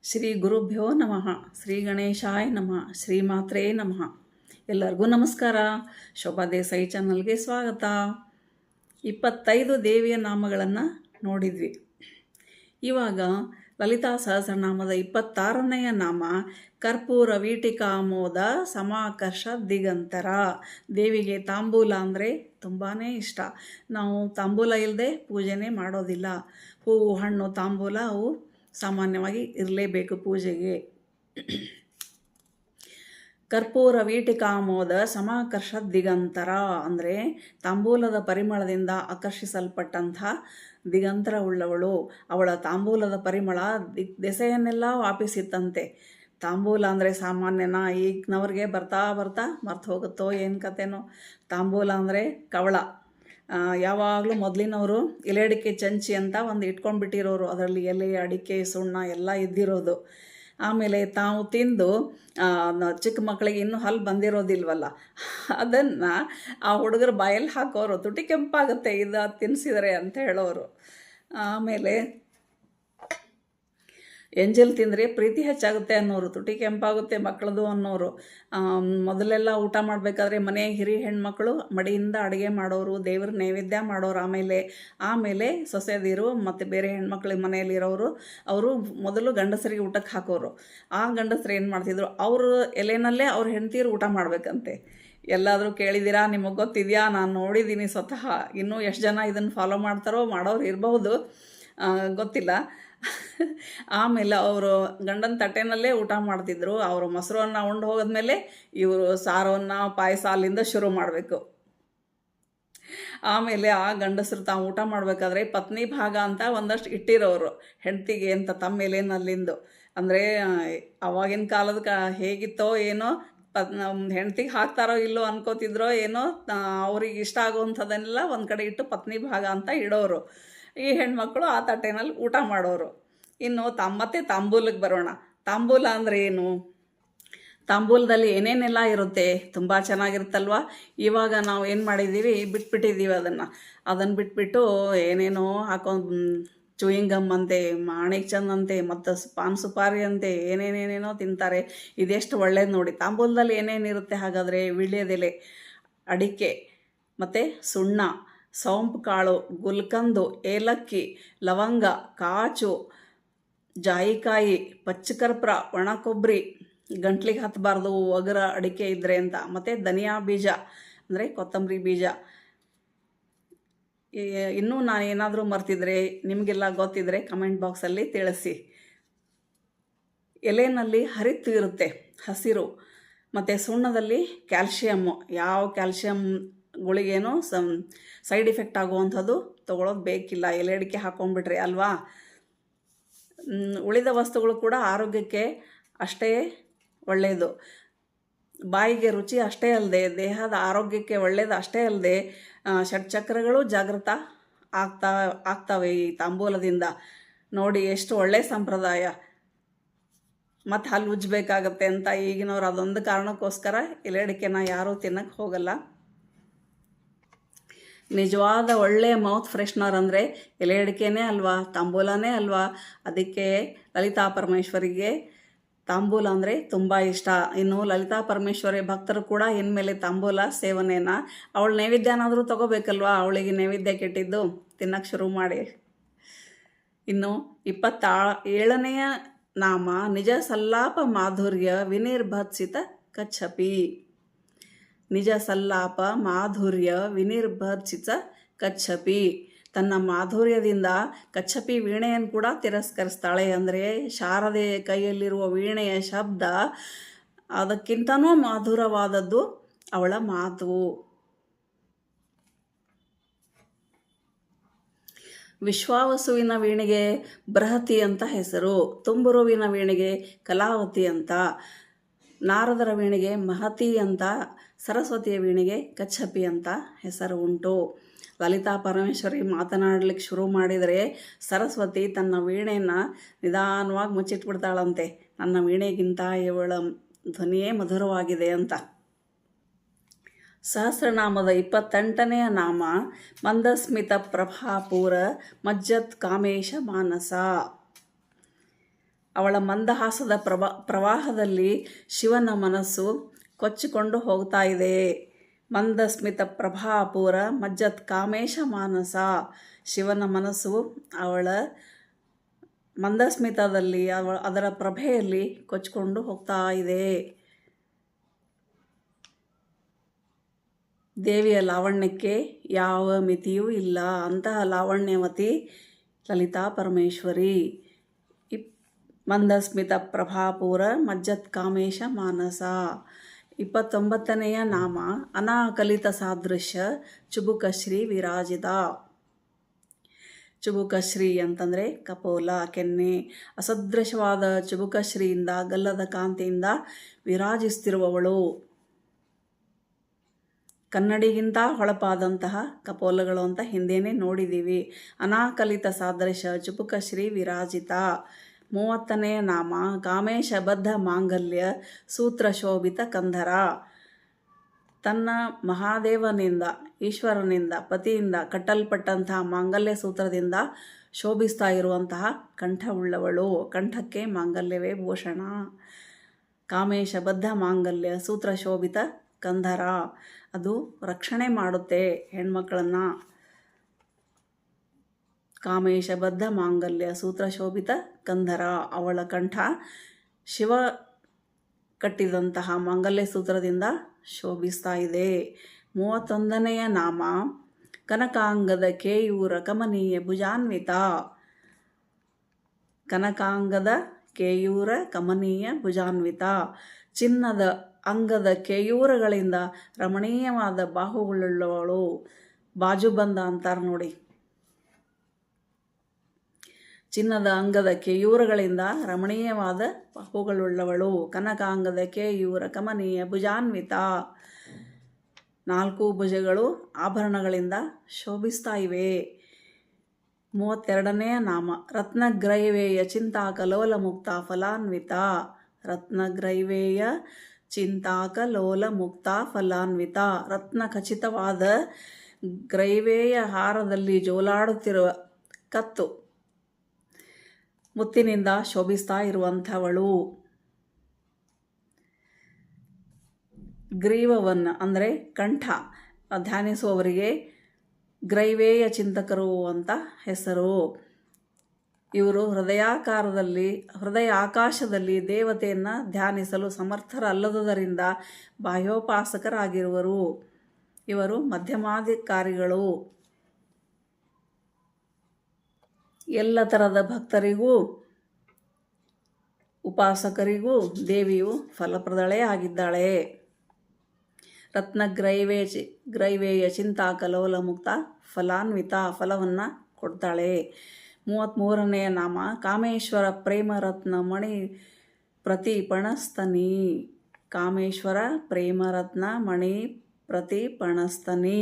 ಶ್ರೀ ಗುರುಭ್ಯೋ ನಮಃ. ಶ್ರೀ ಗಣೇಶಾಯ ನಮಃ. ಶ್ರೀಮಾತ್ರೇ ನಮಃ. ಎಲ್ಲರಿಗೂ ನಮಸ್ಕಾರ. ಶೋಭಾ ದೇಸಾಯಿ ಚಾನಲ್ಗೆ ಸ್ವಾಗತ. 25 ದೇವಿಯ ನಾಮಗಳನ್ನು ನೋಡಿದ್ವಿ. ಇವಾಗ ಲಲಿತಾ ಸಹಸ್ರನಾಮದ 26ನೆಯ ನಾಮ ಕರ್ಪೂರ ವೀಟಿಕಾಮೋದ ಸಮಾಕರ್ಷ ದಿಗಂತರ. ದೇವಿಗೆ ತಾಂಬೂಲ ಅಂದರೆ ತುಂಬಾ ಇಷ್ಟ. ನಾವು ತಾಂಬೂಲ ಇಲ್ಲದೆ ಪೂಜೆನೇ ಮಾಡೋದಿಲ್ಲ. ಹೂವು ಹಣ್ಣು ತಾಂಬೂಲ ಅವು ಸಾಮಾನ್ಯವಾಗಿ ಇರಲೇಬೇಕು ಪೂಜೆಗೆ. ಕರ್ಪೂರ ವೀಟಿಕಾಮೋದ ಸಮಾಕರ್ಷ ದಿಗಂತರ ಅಂದರೆ ತಾಂಬೂಲದ ಪರಿಮಳದಿಂದ ಆಕರ್ಷಿಸಲ್ಪಟ್ಟಂಥ ದಿಗಂತರ ಉಳ್ಳವಳು. ಅವಳ ತಾಂಬೂಲದ ಪರಿಮಳ ದೆಸೆಯನ್ನೆಲ್ಲ ವ್ಯಾಪಿಸಿತ್ತಂತೆ. ತಾಂಬೂಲ ಅಂದರೆ ಸಾಮಾನ್ಯನ ಈಗಿನವ್ರಿಗೆ ಬರ್ತಾ ಮರ್ತು ಹೋಗುತ್ತೋ ಏನು ಕತೆನೋ. ತಾಂಬೂಲ ಅಂದರೆ ಕವಳ. ಯಾವಾಗಲೂ ಮೊದಲಿನವರು ಎಲೆ ಅಡಿಕೆ ಚಂಚಿ ಅಂತ ಒಂದು ಇಟ್ಕೊಂಡ್ಬಿಟ್ಟಿರೋರು, ಅದರಲ್ಲಿ ಎಲೆ ಅಡಿಕೆ ಸುಣ್ಣ ಎಲ್ಲ ಇದ್ದಿರೋದು. ಆಮೇಲೆ ತಾವು ತಿಂದು ಚಿಕ್ಕ ಮಕ್ಕಳಿಗೆ ಇನ್ನೂ ಹಲ್ಲು ಬಂದಿರೋದಿಲ್ವಲ್ಲ, ಅದನ್ನು ಆ ಹುಡುಗರು ಬಾಯಲ್ಲಿ ಹಾಕೋರು. ತುಟಿ ಕೆಂಪಾಗುತ್ತೆ ಇದು ತಿನ್ನಿಸಿದರೆ ಅಂತ ಹೇಳೋರು. ಆಮೇಲೆ ಎಂಜಲ್ ತಿಂದರೆ ಪ್ರೀತಿ ಹೆಚ್ಚಾಗುತ್ತೆ ಅನ್ನೋರು, ತುಟಿ ಕೆಂಪಾಗುತ್ತೆ ಮಕ್ಕಳದು ಅನ್ನೋರು. ಮೊದಲೆಲ್ಲ ಊಟ ಮಾಡಬೇಕಾದ್ರೆ ಮನೆ ಹಿರಿಯ ಹೆಣ್ಮಕ್ಳು ಮಡಿಯಿಂದ ಅಡುಗೆ ಮಾಡೋರು, ದೇವ್ರ ನೈವೇದ್ಯ ಮಾಡೋರು. ಆಮೇಲೆ ಸೊಸೆದಿರು ಮತ್ತು ಬೇರೆ ಹೆಣ್ಮಕ್ಳಿಗೆ ಮನೆಯಲ್ಲಿರೋರು ಅವರು ಮೊದಲು ಗಂಡಸರಿಗೆ ಊಟಕ್ಕೆ ಹಾಕೋರು. ಆ ಗಂಡಸರು ಏನು ಮಾಡ್ತಿದ್ರು, ಅವರು ಎಲೆನಲ್ಲೇ ಅವ್ರ ಹೆಂಡ್ತೀರು ಊಟ ಮಾಡಬೇಕಂತೆ. ಎಲ್ಲಾದರೂ ಕೇಳಿದ್ದೀರಾ? ನಿಮಗೆ ಗೊತ್ತಿದೆಯಾ? ನಾನು ನೋಡಿದ್ದೀನಿ ಸ್ವತಃ. ಇನ್ನೂ ಎಷ್ಟು ಜನ ಇದನ್ನು ಫಾಲೋ ಮಾಡ್ತಾರೋ, ಮಾಡೋರು ಇರಬಹುದು, ಗೊತ್ತಿಲ್ಲ. ಆಮೇಲೆ ಅವರು ಗಂಡನ ತಟ್ಟೆನಲ್ಲೇ ಊಟ ಮಾಡ್ತಿದ್ರು. ಅವರು ಮೊಸರನ್ನ ಉಂಡು ಹೋಗಿದ್ಮೇಲೆ ಇವರು ಸಾರವನ್ನು ಪಾಯಸ ಅಲ್ಲಿಂದ ಶುರು ಮಾಡಬೇಕು. ಆಮೇಲೆ ಆ ಗಂಡಸರು ತಾವು ಊಟ ಮಾಡಬೇಕಾದ್ರೆ ಪತ್ನಿ ಭಾಗ ಅಂತ ಒಂದಷ್ಟು ಇಟ್ಟಿರೋರು ಹೆಂಡ್ತಿಗೆ ಅಂತ ತಮ್ಮ ಎಲೆನಲ್ಲಿಂದು. ಅಂದರೆ ಅವಾಗಿನ ಕಾಲದ ಹೇಗಿತ್ತೋ ಏನೋ, ಹೆಂಡ್ತಿಗೆ ಹಾಕ್ತಾರೋ ಇಲ್ಲೋ ಅನ್ಕೋತಿದ್ರೋ ಏನೋ, ಅವ್ರಿಗೆ ಇಷ್ಟ ಆಗುವಂಥದ್ದನ್ನೆಲ್ಲ ಒಂದು ಕಡೆ ಇಟ್ಟು ಪತ್ನಿ ಭಾಗ ಅಂತ ಇಡೋರು. ಈ ಹೆಣ್ಮಕ್ಳು ಆ ತಟ್ಟೆನಲ್ಲಿ ಊಟ ಮಾಡೋರು. ಇನ್ನು ಮತ್ತೆ ತಾಂಬೂಲಕ್ಕೆ ಬರೋಣ. ತಾಂಬೂಲ ಅಂದರೆ ಏನು? ತಾಂಬೂಲದಲ್ಲಿ ಏನೇನೆಲ್ಲ ಇರುತ್ತೆ, ತುಂಬ ಚೆನ್ನಾಗಿರುತ್ತಲ್ವ. ಇವಾಗ ನಾವು ಏನು ಮಾಡಿದ್ದೀವಿ, ಬಿಟ್ಬಿಟ್ಟಿದ್ದೀವಿ ಅದನ್ನು ಬಿಟ್ಬಿಟ್ಟು ಏನೇನೋ ಹಾಕೊಂಡು ಚೂಯಿಂಗ್ ಗಮ್ ಅಂತೆ, ಮಾಣಿಕ್ ಚಂದ್ ಅಂತೆ, ಮತ್ತು ಪಾನ್ ಸುಪಾರಿ ಅಂತೆ, ಏನೇನೇನೇನೋ ತಿಂತಾರೆ. ಇದೆಷ್ಟು ಒಳ್ಳೇದು ನೋಡಿ. ತಾಂಬೂಲದಲ್ಲಿ ಏನೇನಿರುತ್ತೆ ಹಾಗಾದರೆ? ವೀಳ್ಯದೆಲೆ, ಅಡಿಕೆ, ಮತ್ತು ಸುಣ್ಣ, ಸೋಂಪು ಕಾಳು, ಗುಲ್ಕಂದು, ಏಲಕ್ಕಿ, ಲವಂಗ, ಕಾಚು, ಜಾಯಿಕಾಯಿ, ಪಚ್ಚಕರ್ಪೂರ, ಒಣ ಕೊಬ್ಬರಿ, ಗಂಟ್ಲಿಗೆ ಹತ್ತಬಾರ್ದು ಒಗರ ಅಡಿಕೆ ಇದ್ದರೆ ಅಂತ, ಮತ್ತು ಧನಿಯಾ ಬೀಜ ಅಂದರೆ ಕೊತ್ತಂಬರಿ ಬೀಜ. ಇನ್ನೂ ನಾನು ಏನಾದರೂ ಮರ್ತಿದ್ರೆ, ನಿಮಗೆಲ್ಲ ಗೊತ್ತಿದ್ದರೆ ಕಮೆಂಟ್ ಬಾಕ್ಸಲ್ಲಿ ತಿಳಿಸಿ. ಎಲೆಯಲ್ಲಿ ಹರಿತು ಇರುತ್ತೆ, ಹಸಿರು. ಮತ್ತು ಸುಣ್ಣದಲ್ಲಿ ಕ್ಯಾಲ್ಶಿಯಮ್ಮು. ಯಾವ ಕ್ಯಾಲ್ಶಿಯಮ್ ಗುಳಿಗೇನೋ ಸೈಡ್ ಇಫೆಕ್ಟ್ ಆಗುವಂಥದ್ದು ತೊಗೊಳೋದು ಬೇಕಿಲ್ಲ, ಎಲೆ ಅಡಿಕೆ ಹಾಕ್ಕೊಂಡ್ಬಿಟ್ರಿ ಅಲ್ವಾ. ಉಳಿದ ವಸ್ತುಗಳು ಕೂಡ ಆರೋಗ್ಯಕ್ಕೆ ಅಷ್ಟೇ ಒಳ್ಳೆಯದು. ಬಾಯಿಗೆ ರುಚಿ ಅಷ್ಟೇ ಅಲ್ಲದೆ, ದೇಹದ ಆರೋಗ್ಯಕ್ಕೆ ಒಳ್ಳೆಯದು ಅಷ್ಟೇ ಅಲ್ಲದೆ, ಷಟ್ಚಕ್ರಗಳು ಜಾಗೃತ ಆಗ್ತವೆ ಈ ತಾಂಬೂಲದಿಂದ. ನೋಡಿ ಎಷ್ಟು ಒಳ್ಳೆಯ ಸಂಪ್ರದಾಯ. ಮತ್ತು ಹಲ್ಲು ಉಜ್ಜಬೇಕಾಗತ್ತೆ ಅಂತ ಈಗಿನವ್ರು ಅದೊಂದು ಕಾರಣಕ್ಕೋಸ್ಕರ ಎಲೆ ಅಡಿಕೆನ ಯಾರೂ ತಿನ್ನಕ್ಕೆ ಹೋಗಲ್ಲ. ನಿಜವಾದ ಒಳ್ಳೆಯ ಮೌತ್ ಫ್ರೆಶ್ನರ್ ಅಂದರೆ ಎಲೆ ಅಡಿಕೆನೇ ಅಲ್ವಾ, ತಾಂಬೂಲನೇ ಅಲ್ವಾ. ಅದಕ್ಕೆ ಲಲಿತಾ ಪರಮೇಶ್ವರಿಗೆ ತಾಂಬೂಲ ಅಂದರೆ ತುಂಬ ಇಷ್ಟ. ಇನ್ನು ಲಲಿತಾ ಪರಮೇಶ್ವರಿ ಭಕ್ತರು ಕೂಡ ಇನ್ಮೇಲೆ ತಾಂಬೂಲ ಸೇವನೆನ, ಅವಳ ನೈವೇದ್ಯನಾದರೂ ತೊಗೋಬೇಕಲ್ವ. ಅವಳಿಗೆ ನೈವೇದ್ಯ ಕೆಟ್ಟಿದ್ದು ತಿನ್ನಕ್ಕೆ ಶುರು ಮಾಡಿ. ಇನ್ನು 27ನೆಯ ನಾಮ ನಿಜ ಸಲ್ಲಾಪ ಮಾಧುರ್ಯ ವಿನಿರ್ಭತ್ಸಿತ ಕಚ್ಚಪಿ. ನಿಜ ಸಲ್ಲಾಪ ಮಾಧುರ್ಯ ವಿನಿರ್ಭರ್ಚಿತ ಕಚ್ಚಪಿ. ತನ್ನ ಮಾಧುರ್ಯದಿಂದ ಕಚ್ಚಪಿ ವೀಣೆಯನ್ನು ಕೂಡ ತಿರಸ್ಕರಿಸ್ತಾಳೆ. ಅಂದರೆ ಶಾರದೆ ಕೈಯಲ್ಲಿರುವ ವೀಣೆಯ ಶಬ್ದ ಅದಕ್ಕಿಂತನೂ ಮಧುರವಾದದ್ದು ಅವಳ ಮಾತು. ವಿಶ್ವಾವಸುವಿನ ವೀಣೆಗೆ ಬೃಹತಿ ಅಂತ ಹೆಸರು, ತುಂಬುರುವಿನ ವೀಣೆಗೆ ಕಲಾವತಿ ಅಂತ, ನಾರದರ ವೀಣೆಗೆ ಮಹತಿ ಅಂತ, ಸರಸ್ವತಿಯ ವೀಣೆಗೆ ಕಚ್ಚಪಿ ಅಂತ ಹೆಸರು ಉಂಟು. ಲಲಿತಾ ಪರಮೇಶ್ವರಿ ಮಾತನಾಡಲಿಕ್ಕೆ ಶುರು ಮಾಡಿದರೆ ಸರಸ್ವತಿ ತನ್ನ ವೀಣೆಯನ್ನು ನಿಧಾನವಾಗಿ ಮುಚ್ಚಿಟ್ಬಿಡ್ತಾಳಂತೆ. ನನ್ನ ವೀಣೆಗಿಂತ ಇವಳ ಧ್ವನಿಯೇ ಮಧುರವಾಗಿದೆ ಅಂತ. ಸಹಸ್ರನಾಮದ 28ನೆಯ ನಾಮ ಮಂದಸ್ಮಿತ ಪ್ರಭಾಪೂರ ಮಜ್ಜತ್ ಕಾಮೇಶ ಮಾನಸ. ಅವಳ ಮಂದಹಾಸದ ಪ್ರವಾಹದಲ್ಲಿ ಶಿವನ ಮನಸ್ಸು ಕೊಚ್ಚಿಕೊಂಡು ಹೋಗ್ತಾ ಇದೆ. ಮಂದಸ್ಮಿತ ಪ್ರಭಾಪೂರ ಮಜ್ಜತ್ ಕಾಮೇಶ ಮಾನಸ. ಶಿವನ ಮನಸ್ಸು ಅವಳ ಮಂದಸ್ಮಿತದಲ್ಲಿ ಅದರ ಪ್ರಭೆಯಲ್ಲಿ ಕೊಚ್ಚಿಕೊಂಡು ಹೋಗ್ತಾ ಇದೆ. ದೇವಿಯ ಲಾವಣ್ಯಕ್ಕೆ ಯಾವ ಮಿತಿಯೂ ಇಲ್ಲ. ಅಂತಹ ಲಾವಣ್ಯವತಿ ಲಲಿತಾ ಪರಮೇಶ್ವರಿ. ಮಂದಸ್ಮಿತ ಪ್ರಭಾಪೂರ ಮಜ್ಜತ್ ಕಾಮೇಶ ಮಾನಸ. 29ನೆಯ ನಾಮ ಅನಾಕಲಿತ ಸಾದೃಶ್ಯ ಚುಬುಕಶ್ರೀ ವಿರಾಜಿತ. ಚುಬುಕಶ್ರೀ ಅಂತಂದರೆ ಕಪೋಲ, ಕೆನ್ನೆ. ಅಸದೃಶವಾದ ಚುಬುಕಶ್ರೀಯಿಂದ, ಗಲ್ಲದ ಕಾಂತಿಯಿಂದ ವಿರಾಜಿಸ್ತಿರುವವಳು. ಕನ್ನಡಿಗಿಂತ ಹೊಳಪಾದಂತಹ ಕಪೋಲಗಳು ಅಂತ ಹಿಂದೇನೆ ನೋಡಿದ್ದೀವಿ. ಅನಾಕಲಿತ ಸಾದೃಶ್ಯ ಚುಬುಕಶ್ರೀ ವಿರಾಜಿತ. 30ನೆಯ ನಾಮ ಕಾಮೇಶ ಬದ್ಧ ಮಾಂಗಲ್ಯ ಸೂತ್ರ ಶೋಭಿತ ಕಂಧರ. ತನ್ನ ಮಹಾದೇವನಿಂದ, ಈಶ್ವರನಿಂದ, ಪತಿಯಿಂದ ಕಟ್ಟಲ್ಪಟ್ಟಂತಹ ಮಾಂಗಲ್ಯ ಸೂತ್ರದಿಂದ ಶೋಭಿಸ್ತಾ ಇರುವಂತಹ ಕಂಠವುಳ್ಳವಳು. ಕಂಠಕ್ಕೆ ಮಾಂಗಲ್ಯವೇ ಭೂಷಣ. ಕಾಮೇಶ ಬದ್ಧ ಮಾಂಗಲ್ಯ ಸೂತ್ರ ಶೋಭಿತ ಕಂಧರ. ಅದು ರಕ್ಷಣೆ ಮಾಡುತ್ತೆ ಹೆಣ್ಮಕ್ಕಳನ್ನು. ಕಾಮೇಶ ಬದ್ಧ ಮಾಂಗಲ್ಯ ಸೂತ್ರ ಶೋಭಿತ ಕಂಧರ. ಅವಳ ಕಂಠ ಶಿವ ಕಟ್ಟಿದಂತಹ ಮಾಂಗಲ್ಯ ಸೂತ್ರದಿಂದ ಶೋಭಿಸ್ತಾ ಇದೆ. 31ನೆಯ ನಾಮ ಕನಕಾಂಗದ ಕೇಯೂರ ಕಮನೀಯ ಭುಜಾನ್ವಿತ. ಕನಕಾಂಗದ ಕೇಯೂರ ಕಮನೀಯ ಭುಜಾನ್ವಿತ. ಚಿನ್ನದ ಅಂಗದ ಕೇಯೂರಗಳಿಂದ ರಮಣೀಯವಾದ ಬಾಹುಗಳುಳ್ಳವಳು. ಬಾಜುಬಂದ ಅಂತಾರೆ ನೋಡಿ. ಚಿನ್ನದ ಅಂಗದ ಕೇಯೂರಗಳಿಂದ ರಮಣೀಯವಾದ ಬಾಹುಗಳುಳ್ಳವಳು. ಕನಕಾಂಗದ ಕೇಯೂರ ಕಮನೀಯ ಭುಜಾನ್ವಿತ. 4 ಭುಜಗಳು ಆಭರಣಗಳಿಂದ ಶೋಭಿಸ್ತಾ ಇವೆ. 32ನೆಯ ನಾಮ ರತ್ನಗ್ರೈವೇಯ ಚಿಂತಾಕಲೋಲ ಮುಕ್ತ ಫಲಾನ್ವಿತ. ರತ್ನಗ್ರೈವೇಯ ಚಿಂತಾಕಲೋಲ ಮುಕ್ತ ಫಲಾನ್ವಿತ. ರತ್ನ ಖಚಿತವಾದ ಗ್ರೈವೇಯ ಹಾರದಲ್ಲಿ ಜೋಲಾಡುತ್ತಿರುವ ಕತ್ತು ಮುತ್ತಿನಿಂದ ಶೋಭಿಸ್ತಾ ಇರುವಂಥವಳು. ಗ್ರೀವವನ್ನು ಅಂದರೆ ಕಂಠ ಧ್ಯಾನಿಸುವವರಿಗೆ ಗ್ರೈವೇಯ ಚಿಂತಕರು ಅಂತ ಹೆಸರು. ಇವರು ಹೃದಯ ಆಕಾಶದಲ್ಲಿ ದೇವತೆಯನ್ನು ಧ್ಯಾನಿಸಲು ಸಮರ್ಥರಲ್ಲದುದರಿಂದ ಬಾಹ್ಯೋಪಾಸಕರಾಗಿರುವರು. ಇವರು ಮಧ್ಯಮಾಧಿಕಾರಿಗಳು. ಎಲ್ಲ ಥರದ ಭಕ್ತರಿಗೂ ಉಪಾಸಕರಿಗೂ ದೇವಿಯು ಫಲಪ್ರದಳೇ ಆಗಿದ್ದಾಳೆ. ಗ್ರೈವೇಯ ಚಿಂತಾಕಲೋಲ ಮುಕ್ತ ಫಲಾನ್ವಿತ. ಫಲವನ್ನು ಕೊಡ್ತಾಳೆ. 33ನೆಯ ನಾಮ ಕಾಮೇಶ್ವರ ಪ್ರೇಮರತ್ನ ಮಣಿ ಪ್ರತಿಪಣಸ್ತನಿ. ಕಾಮೇಶ್ವರ ಪ್ರೇಮರತ್ನ ಮಣಿ ಪ್ರತಿಪಣಸ್ತನಿ.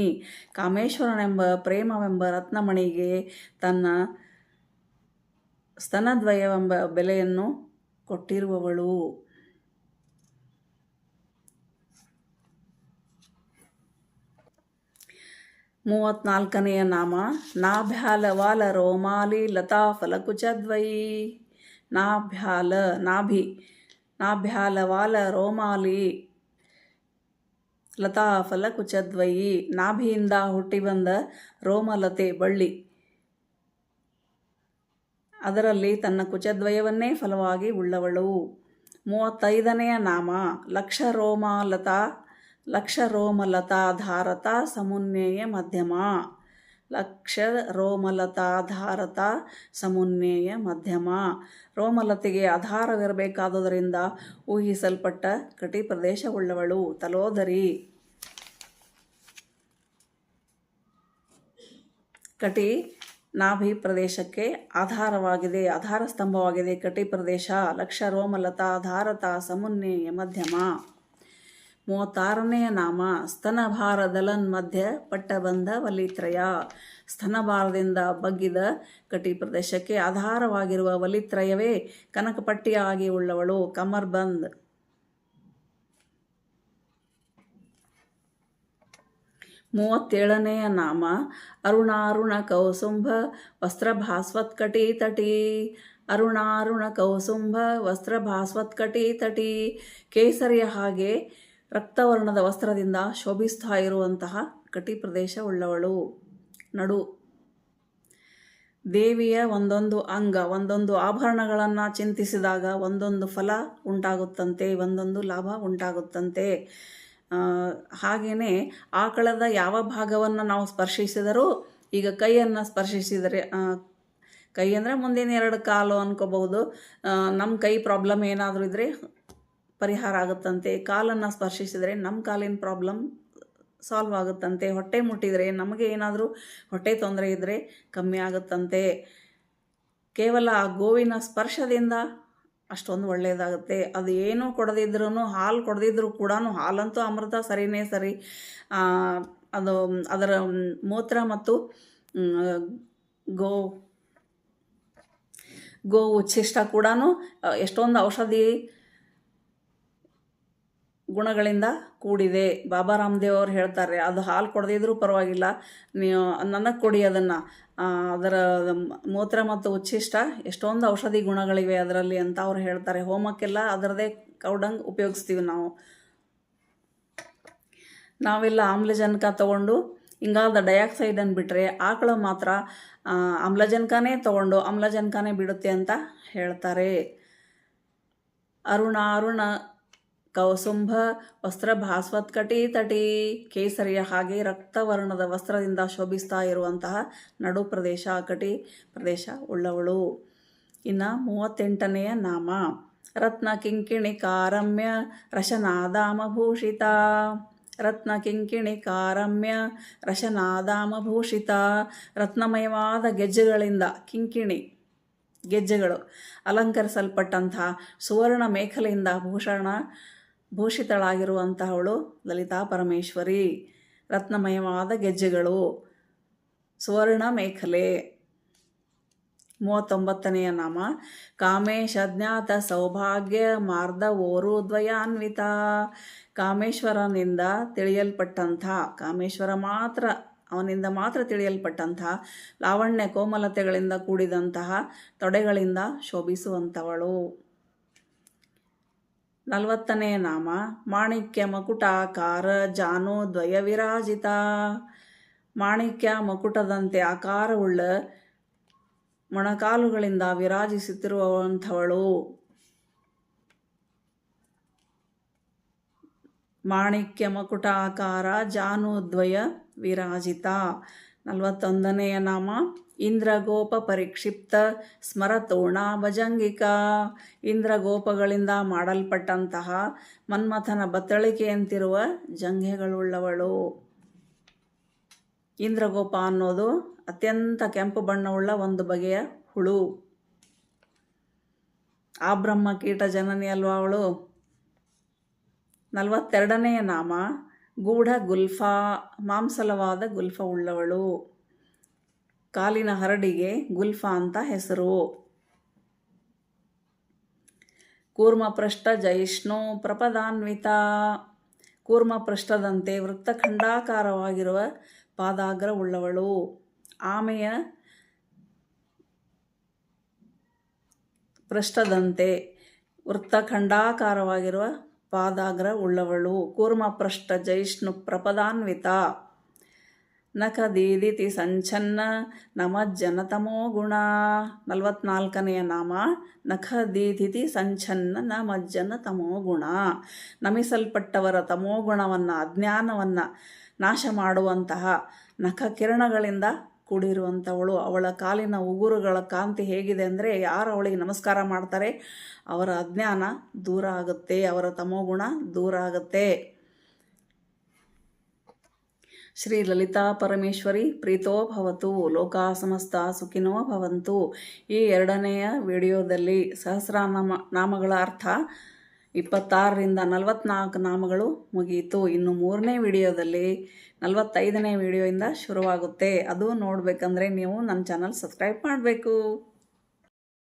ಕಾಮೇಶ್ವರನೆಂಬ ಪ್ರೇಮವೆಂಬ ರತ್ನಮಣಿಗೆ ತನ್ನ ಸ್ತನದ್ವಯವೆಂಬ ಬೆಲೆಯನ್ನು ಕೊಟ್ಟಿರುವವಳು. ಮೂವತ್ನಾಲ್ಕನೆಯ ನಾಮ ನಾಭ್ಯಾಲವಾಲ ರೋಮಾಲಿ ಲತಾ ಫಲಕುಚದ್ವಯಿ. ನಾಭ್ಯಾಲವಾಲ ರೋಮಾಲಿ ಲತಾ ಫಲಕುಚದ್ವಯಿ. ನಾಭಿಯಿಂದ ಹುಟ್ಟಿ ಬಂದ ರೋಮಲತೆ ಬಳ್ಳಿ. ಅದರಲ್ಲಿ ತನ್ನ ಕುಚದ್ವಯವನ್ನೇ ಫಲವಾಗಿ ಉಳ್ಳವಳು. 35ನೆಯ ನಾಮ ಲಕ್ಷರೋಮಲತಾಧಾರತ ಸಮುನ್ನೇಯ ಮಧ್ಯಮ. ಲಕ್ಷರೋಮಲತಾಧಾರತ ಸಮುನ್ನೇಯ ಮಧ್ಯಮ. ರೋಮಲತೆಗೆ ಆಧಾರವಿರಬೇಕಾದುದರಿಂದ ಊಹಿಸಲ್ಪಟ್ಟ ಕಟಿ ಪ್ರದೇಶವುಳ್ಳವಳು. ತಲೋದರಿ. ಕಟಿ ನಾಭಿ ಪ್ರದೇಶಕ್ಕೆ ಆಧಾರವಾಗಿದೆ, ಆಧಾರ ಸ್ತಂಭವಾಗಿದೆ ಕಟಿ ಪ್ರದೇಶ. ಲಕ್ಷರೋಮಲತಾಧಾರತ ಸಮುನ್ನೇಯ ಮಧ್ಯಮ. 36ನೆಯ ನಾಮ ಸ್ತನಭಾರ ದಲನ್ ಮಧ್ಯ ಪಟ್ಟಬಂಧ ವಲಿತ್ರಯ. ಸ್ತನಭಾರದಿಂದ ಬಗ್ಗಿದ ಕಟಿ ಪ್ರದೇಶಕ್ಕೆ ಆಧಾರವಾಗಿರುವ ವಲಿತ್ರಯವೇ ಕನಕಪಟ್ಟಿಯಾಗಿ ಉಳ್ಳವಳು. ಕಮರ್ಬಂದ್. 37ನೆಯ ನಾಮ ಅರುಣಾರುಣ ಕೌಸುಂಭ ವಸ್ತ್ರಭಾಸ್ವತ್ಕಟಿ ತಟಿ. ಅರುಣಾರುಣ ಕೌಸುಂಭ ವಸ್ತ್ರ ಭಾಸ್ವತ್ಕಟಿ ತಟಿ, ಕೇಸರಿಯ ಹಾಗೆ ರಕ್ತವರ್ಣದ ವಸ್ತ್ರದಿಂದ ಶೋಭಿಸ್ತಾ ಇರುವಂತಹ ಕಟಿ ಪ್ರದೇಶ ಉಳ್ಳವಳು. ನಡು ದೇವಿಯ ಒಂದೊಂದು ಅಂಗ ಒಂದೊಂದು ಆಭರಣಗಳನ್ನು ಚಿಂತಿಸಿದಾಗ ಒಂದೊಂದು ಫಲ ಉಂಟಾಗುತ್ತಂತೆ, ಒಂದೊಂದು ಲಾಭ ಉಂಟಾಗುತ್ತಂತೆ. ಹಾಗೆಯೇ ಆಕಳದ ಯಾವ ಭಾಗವನ್ನು ನಾವು ಸ್ಪರ್ಶಿಸಿದರೂ, ಈಗ ಕೈಯನ್ನು ಸ್ಪರ್ಶಿಸಿದರೆ, ಕೈ ಅಂದರೆ ಮುಂದಿನ 2 ಕಾಲು ಅನ್ಕೋಬಹುದು, ನಮ್ಮ ಕೈ ಪ್ರಾಬ್ಲಮ್ ಏನಾದರೂ ಇದ್ದರೆ ಪರಿಹಾರ ಆಗುತ್ತಂತೆ. ಕಾಲನ್ನು ಸ್ಪರ್ಶಿಸಿದರೆ ನಮ್ಮ ಕಾಲಿನ ಪ್ರಾಬ್ಲಮ್ ಸಾಲ್ವ್ ಆಗುತ್ತಂತೆ. ಹೊಟ್ಟೆ ಮುಟ್ಟಿದರೆ, ನಮಗೆ ಏನಾದರೂ ಹೊಟ್ಟೆ ತೊಂದರೆ ಇದ್ದರೆ ಕಮ್ಮಿ ಆಗುತ್ತಂತೆ. ಕೇವಲ ಆ ಗೋವಿನ ಸ್ಪರ್ಶದಿಂದ ಅಷ್ಟೊಂದು ಒಳ್ಳೆಯದಾಗುತ್ತೆ. ಅದು ಏನೂ ಕೊಡದಿದ್ರೂ, ಹಾಲು ಕೊಡದಿದ್ರೂ ಕೂಡ, ಹಾಲಂತೂ ಅಮೃತ ಸರಿನೇ ಸರಿ, ಅದು ಅದರ ಮೂತ್ರ ಮತ್ತು ಗೋ ಉಚ್ಛಿಷ್ಟ ಕೂಡ ಎಷ್ಟೊಂದು ಔಷಧಿ ಗುಣಗಳಿಂದ ಕೂಡಿದೆ. ಬಾಬಾ ರಾಮದೇವ್ ಅವ್ರು ಹೇಳ್ತಾರೆ, ಅದು ಹಾಲು ಕೊಡದಿದ್ರೂ ಪರವಾಗಿಲ್ಲ, ನೀವು ನನಗೆ ಕೊಡಿ ಅದನ್ನು, ಅದರ ಮೂತ್ರ ಮತ್ತು ಉಚ್ಛಿಷ್ಟ ಎಷ್ಟೊಂದು ಔಷಧಿ ಗುಣಗಳಿವೆ ಅದರಲ್ಲಿ ಅಂತ ಅವ್ರು ಹೇಳ್ತಾರೆ. ಹೋಮಕ್ಕೆಲ್ಲ ಅದರದೇ ಕೌಡಂಗ್ ಉಪಯೋಗಿಸ್ತೀವಿ ನಾವು. ನಾವೆಲ್ಲ ಆಮ್ಲಜನಕ ತಗೊಂಡು ಇಂಗಾಲದ ಡೈಆಕ್ಸೈಡನ್ನು ಬಿಟ್ಟರೆ, ಆಕಳು ಮಾತ್ರ ಆಮ್ಲಜನಕನೇ ತಗೊಂಡು ಆಮ್ಲಜನಕನೇ ಬಿಡುತ್ತೆ ಅಂತ ಹೇಳ್ತಾರೆ. ಅರುಣ ಕೌಸುಂಭ ವಸ್ತ್ರ ಭಾಸ್ವತ್ಕಟಿ ತಟಿ, ಕೇಸರಿಯ ಹಾಗೆ ರಕ್ತವರ್ಣದ ವಸ್ತ್ರದಿಂದ ಶೋಭಿಸ್ತಾ ಇರುವಂತಹ ನಡು ಪ್ರದೇಶ, ಕಟಿ ಪ್ರದೇಶ ಉಳ್ಳವಳು. ಇನ್ನು 38ನೆಯ ನಾಮ ರತ್ನ ಕಿಂಕಿಣಿ ಕಾರಮ್ಯ ರಶನಾದಾಮಭೂಷಿತ. ರತ್ನ ಕಿಂಕಿಣಿ ಕಾರಮ್ಯ ರಶನಾದಾಮಭೂಷಿತ, ರತ್ನಮಯವಾದ ಗೆಜ್ಜೆಗಳಿಂದ, ಕಿಂಕಿಣಿ ಗೆಜ್ಜೆಗಳು ಅಲಂಕರಿಸಲ್ಪಟ್ಟಂತಹ ಸುವರ್ಣ ಮೇಖಲೆಯಿಂದ ಭೂಷಿತಳಾಗಿರುವಂತಹವಳು ಲಲಿತಾ ಪರಮೇಶ್ವರಿ. ರತ್ನಮಯವಾದ ಗೆಜ್ಜೆಗಳು, ಸುವರ್ಣ ಮೇಖಲೆ. 39ನೆಯ ನಾಮ ಕಾಮೇಶ ಜ್ಞಾತ ಸೌಭಾಗ್ಯ ಮಾರ್ಧವೋರುದ್ವಯಾನ್ವಿತ. ಕಾಮೇಶ್ವರನಿಂದ ತಿಳಿಯಲ್ಪಟ್ಟಂಥ, ಕಾಮೇಶ್ವರ ಮಾತ್ರ, ಅವನಿಂದ ಮಾತ್ರ ತಿಳಿಯಲ್ಪಟ್ಟಂಥ ಲಾವಣ್ಯ ಕೋಮಲತೆಗಳಿಂದ ಕೂಡಿದಂತಹ ತೊಡೆಗಳಿಂದ ಶೋಭಿಸುವಂಥವಳು. 40ನೆಯ ನಾಮ ಮಾಣಿಕ್ಯ ಮಕುಟಾಕಾರ ಜಾನು ದ್ವಯ ವಿರಾಜಿತ. ಮಾಣಿಕ್ಯ ಮಕುಟದಂತೆ ಆಕಾರವುಳ್ಳ ಮೊಣಕಾಲುಗಳಿಂದ ವಿರಾಜಿಸುತ್ತಿರುವಂಥವಳು. ಮಾಣಿಕ್ಯ ಮಕುಟಾಕಾರ ಜಾನುದ್ವಯ ವಿರಾಜಿತ. 41ನೆಯ ನಾಮ ಇಂದ್ರಗೋಪ ಪರಿಕ್ಷಿಪ್ತ ಸ್ಮರತೋಣ ಭಜಂಗಿಕಾ. ಇಂದ್ರಗೋಪಗಳಿಂದ ಮಾಡಲ್ಪಟ್ಟಂತಹ ಮನ್ಮಥನ ಬತ್ತಳಿಕೆಯಂತಿರುವ ಜಂಘೆಗಳುಳ್ಳವಳು. ಇಂದ್ರಗೋಪ ಅನ್ನೋದು ಅತ್ಯಂತ ಕೆಂಪು ಬಣ್ಣವುಳ್ಳ ಒಂದು ಬಗೆಯ ಹುಳು. ಆ ಬ್ರಹ್ಮ ಕೀಟ ಜನನಿ ಅಲ್ವಾ ಅವಳು. 42ನೆಯ ನಾಮ ಗೂಢ ಗುಲ್ಫಾ, ಮಾಂಸಲವಾದ ಗುಲ್ಫ ಉಳ್ಳವಳು. ಕಾಲಿನ ಹರಡಿಗೆ ಗುಲ್ಫಾ ಅಂತ ಹೆಸರು. ಕೂರ್ಮಪೃಷ್ಠ ಜೈಷ್ಣು ಪ್ರಪದಾನ್ವಿತ. ಕೂರ್ಮಪೃಷ್ಠದಂತೆ ವೃತ್ತಖಂಡಾಕಾರವಾಗಿರುವ ಪಾದಾಗ್ರ ಉಳ್ಳವಳು. ಆಮೆಯ ಪೃಷ್ಠದಂತೆ ವೃತ್ತಖಂಡಾಕಾರವಾಗಿರುವ ಪಾದಾಗ್ರ ಉಳ್ಳವಳು. ಕೂರ್ಮಪೃಷ್ಠ ಜೈಷ್ಣು ಪ್ರಪದಾನ್ವಿತ. ನಖ ದೀದಿತಿ ಸಂಚನ್ನ ನಮಜ್ಜನ ತಮೋ ಗುಣ. 44ನೆಯ ನಾಮ ನಖ ದೀದಿತಿ ಸಂಚನ್ನ ನಮಜ್ಜನ ತಮೋ ಗುಣ. ನಮಿಸಲ್ಪಟ್ಟವರ ತಮೋಗುಣವನ್ನು, ಅಜ್ಞಾನವನ್ನು ನಾಶ ಮಾಡುವಂತಹ ನಖ ಕಿರಣಗಳಿಂದ ಕೂಡಿರುವಂಥವಳು. ಅವಳ ಕಾಲಿನ ಉಗುರುಗಳ ಕಾಂತಿ ಹೇಗಿದೆ ಅಂದರೆ, ಯಾರು ಅವಳಿಗೆ ನಮಸ್ಕಾರ ಮಾಡ್ತಾರೆ ಅವರ ಅಜ್ಞಾನ ದೂರ ಆಗುತ್ತೆ, ಅವರ ತಮೋಗುಣ ದೂರ ಆಗುತ್ತೆ. ಶ್ರೀ ಲಲಿತಾ ಪರಮೇಶ್ವರಿ ಪ್ರೀತೋ ಭವತು, ಲೋಕಾ ಸಮಸ್ತ ಸುಖಿನೋ ಭವಂತು. ಈ 2ನೆಯ ವಿಡಿಯೋದಲ್ಲಿ ಸಹಸ್ರನಾಮಗಳ ಅರ್ಥ 26ರಿಂದ 44 ನಾಮಗಳು ಮುಗಿಯಿತು. ಇನ್ನು 3ನೇ ವಿಡಿಯೋದಲ್ಲಿ 45ನೇ ವಿಡಿಯೋಯಿಂದ ಶುರುವಾಗುತ್ತೆ. ಅದು ನೋಡಬೇಕಂದ್ರೆ ನೀವು ನನ್ನ ಚಾನಲ್ ಸಬ್ಸ್ಕ್ರೈಬ್ ಮಾಡಬೇಕು.